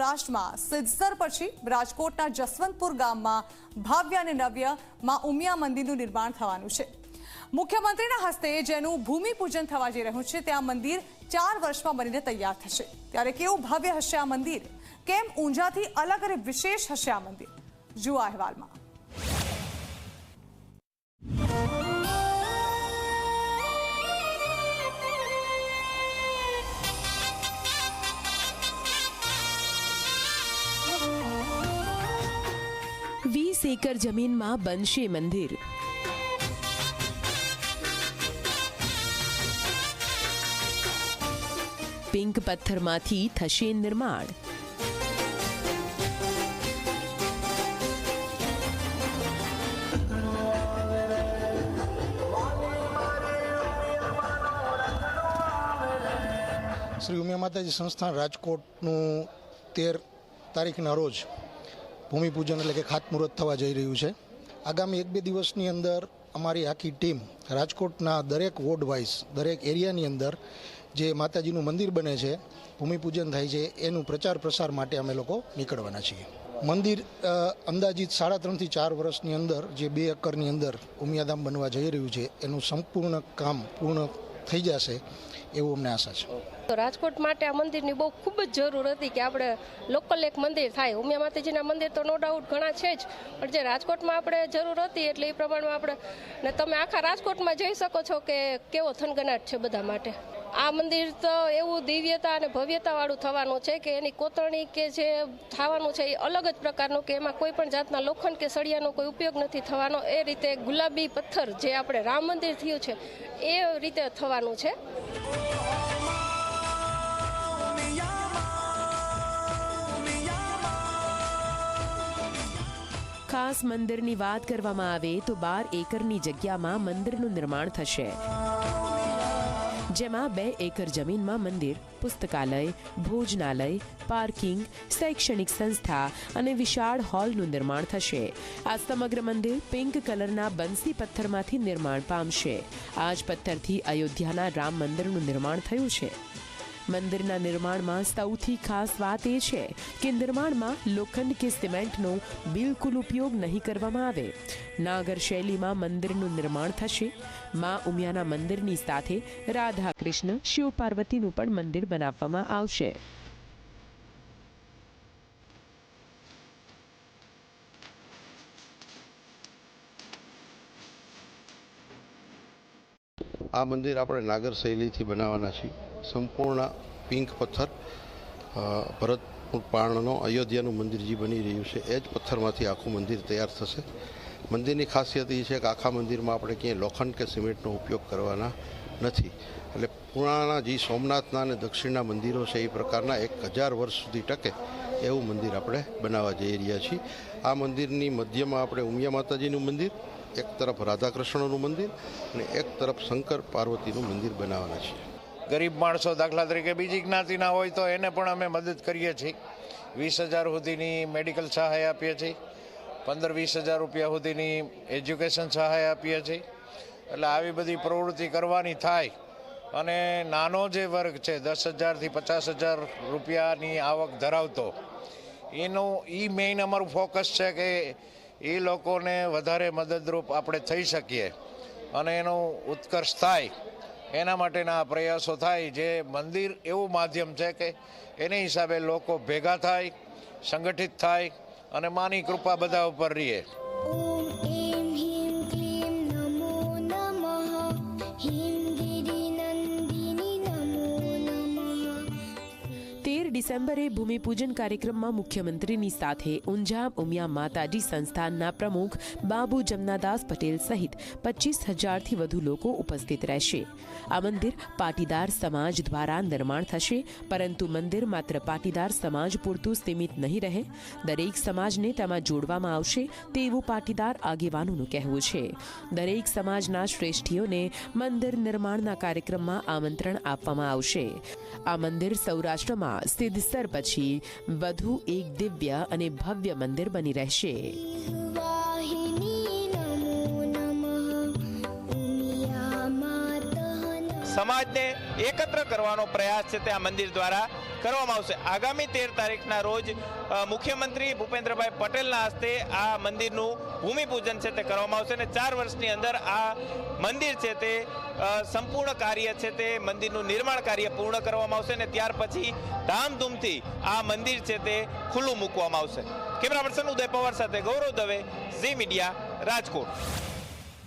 સૌરાષ્ટ્રમાં સિદ્ધસર પછી રાજકોટના જસવંતપુર ગામમાં ભવ્ય અને નવ્ય માં ઉમિયા મંદિરનું નિર્માણ થવાનું છે। મુખ્યમંત્રીના હસ્તે જેનું ભૂમિપૂજન થવા જઈ રહ્યું છે ત્યાં મંદિર 4 વર્ષમાં બનીને તૈયાર થશે। ત્યારે કેવું ભવ્ય હશે આ મંદિર, કેમ ઊંઝાથી અલગ અને વિશેષ હશે આ મંદિર, જુઓ અહેવાલમાં। એકર જમીનમાં બનશે મંદિર। પિંક પથ્થરમાંથી થશે નિર્માણ। શ્રી ઉમિયા માતાજી સંસ્થાન રાજકોટનું 13 તારીખના રોજ ભૂમિપૂજન એટલે કે ખાતમુહૂર્ત થવા જઈ રહ્યું છે। આગામી 1-2 દિવસની અંદર અમારી આખી ટીમ રાજકોટના દરેક વોર્ડ વાઇઝ દરેક એરિયાની અંદર જે માતાજીનું મંદિર બને છે, ભૂમિપૂજન થાય છે, એનું પ્રચાર પ્રસાર માટે અમે લોકો નીકળવાના છીએ। મંદિર અંદાજિત 3.5 થી 4 વર્ષની અંદર જે 2 એકરની અંદર ઉમિયાધામ બનવા જઈ રહ્યું છે એનું સંપૂર્ણ કામ પૂર્ણ થઈ જશે એવું અમને આશા છે। તો રાજકોટ માટે આ મંદિરની બહુ ખૂબ જ જરૂર હતી કે આપણે લોકલ એક મંદિર થાય। ઉમિયા માતાજીના મંદિર તો નો ડાઉટ ઘણા છે જ, પણ જે રાજકોટમાં આપણે જરૂર હતી એટલે એ પ્રમાણમાં આપણે ને તમે આખા રાજકોટમાં જોઈ શકો છો કે કેવો થનગનાટ છે બધા માટે। આ મંદિર તો એવું દિવ્યતા અને ભવ્યતાવાળું થવાનું છે કે એની કોતરણી કે જે થવાનું છે એ અલગ જ પ્રકારનું કે એમાં કોઈ પણ જાતના લોખંડ કે સળિયાનો કોઈ ઉપયોગ નથી થવાનો। એ રીતે ગુલાબી પથ્થર જે આપણે રામ મંદિર થયું છે એ રીતે થવાનું છે। ખાસ મંદિરની વાત કરવામાં આવે તો 12 એકરની જગ્યામાં મંદિરનું નિર્માણ થશે, જેમાં 2 એકર જમીનમાં મંદિર, પુસ્તકાલય, ભોજનાલય, પાર્કિંગ, શૈક્ષણિક સંસ્થા અને વિશાળ હોલનું નિર્માણ થશે। આ સમગ્ર મંદિર પિંક કલરના બંસી પથ્થરમાંથી નિર્માણ પામશે। આ જ પથ્થરથી અયોધ્યાના રામ મંદિરનું નિર્માણ થયું છે। મંદિરના નિર્માણમાં સૌથી ખાસ વાત એ છે કે નિર્માણમાં લોખંડ કે સિમેન્ટનો બિલકુલ ઉપયોગ નહીં કરવામાં આવે। નાગર શૈલીમાં મંદિરનું નિર્માણ થશે। માં ઉમિયાના મંદિરની સાથે રાધા કૃષ્ણ, શિવ પાર્વતીનું પણ મંદિર બનાવવામાં આવશે। આ મંદિર આપણે નાગર શૈલીથી બનાવવાના છીએ। સંપૂર્ણ પિંક પથ્થર, ભરતપુર પાણનો અયોધ્યાનું મંદિર જે બની રહ્યું છે એ જ પથ્થરમાંથી આખું મંદિર તૈયાર થશે। મંદિરની ખાસિયત એ છે કે આખા મંદિરમાં આપણે ક્યાંય લોખંડ કે સિમેન્ટનો ઉપયોગ કરવાના નથી। એટલે પુરાણા જે સોમનાથના અને દક્ષિણના મંદિરો છે એ પ્રકારના 1000 વર્ષ સુધી ટકે એવું મંદિર આપણે બનાવવા જઈ રહ્યા છીએ। આ મંદિરની મધ્યમાં આપણે ઉમિયા માતાજીનું મંદિર, એક તરફ રાધાકૃષ્ણનું મંદિર અને એક તરફ શંકર પાર્વતીનું મંદિર બનાવવાના છીએ। ગરીબ માણસો દાખલા તરીકે બીજી જ્ઞાતિના હોય તો એને પણ અમે મદદ કરીએ છીએ। 20,000 સુધીની મેડિકલ સહાય આપીએ છીએ, 15-20,000 રૂપિયા સુધીની એજ્યુકેશન સહાય આપીએ છીએ। એટલે આવી બધી પ્રવૃત્તિ કરવાની થાય અને નાનો જે વર્ગ છે 10,000 થી 50,000 રૂપિયાની આવક ધરાવતો, એનું મેઇન અમારું ફોકસ છે કે એ લોકોને વધારે મદદરૂપ આપણે થઈ શકીએ અને એનો ઉત્કર્ષ થાય, એના માટેના પ્રયાસો થાય। જે મંદિર એવું માધ્યમ છે કે એને હિસાબે લોકો ભેગા થાય, સંગઠિત થાય અને માની કૃપા બધા ઉપર રહે। 13 ડિસેમ્બરે ભૂમિપૂજન કાર્યક્રમમાં મુખ્યમંત્રીની સાથે ઊંઝા ઉમિયા માતાજી સંસ્થાનના પ્રમુખ બાબુ જમનાદાસ પટેલ સહિત 25,000થી વધુ લોકો ઉપસ્થિત રહેશે। આ મંદિર પાટીદાર સમાજ દ્વારા નિર્માણ થશે, પરંતુ મંદિર માત્ર પાટીદાર સમાજ પૂરતું સીમિત નહીં રહે। દરેક સમાજને તેમાં જોડવામાં આવશે તેવું પાટીદાર આગેવાનોનું કહેવું છે। દરેક સમાજના શ્રેષ્ઠીઓને મંદિર નિર્માણના કાર્યક્રમમાં આમંત્રણ આપવામાં આવશે। આ મંદિર સૌરાષ્ટ્રમાં સિદ્ધસર પછી વધુ એક દિવ્ય અને ભવ્ય મંદિર બની રહેશે। સમાજને એકત્ર કરવાનો પ્રયાસ છે તે આ મંદિર દ્વારા કરવામાં આવશે. આગામી 13 તારીખના રોજ મુખ્યમંત્રી ભૂપેન્દ્રભાઈ પટેલના હસ્તે આ મંદિરનું ભૂમિપૂજન છે તે કરવામાં આવશે અને 4 વર્ષની અંદર આ મંદિર છે તે સંપૂર્ણ કાર્ય છે તે મંદિરનું નિર્માણ કાર્ય પૂર્ણ કરવામાં આવશે અને ત્યાર પછી ધામધૂમથી આ મંદિર છે તે ખુલ્લું મૂકવામાં આવશે. કેમેરા પર્સન ઉદય પવાર સાથે ગૌરવ દવે, ઝી મીડિયા, રાજકોટ.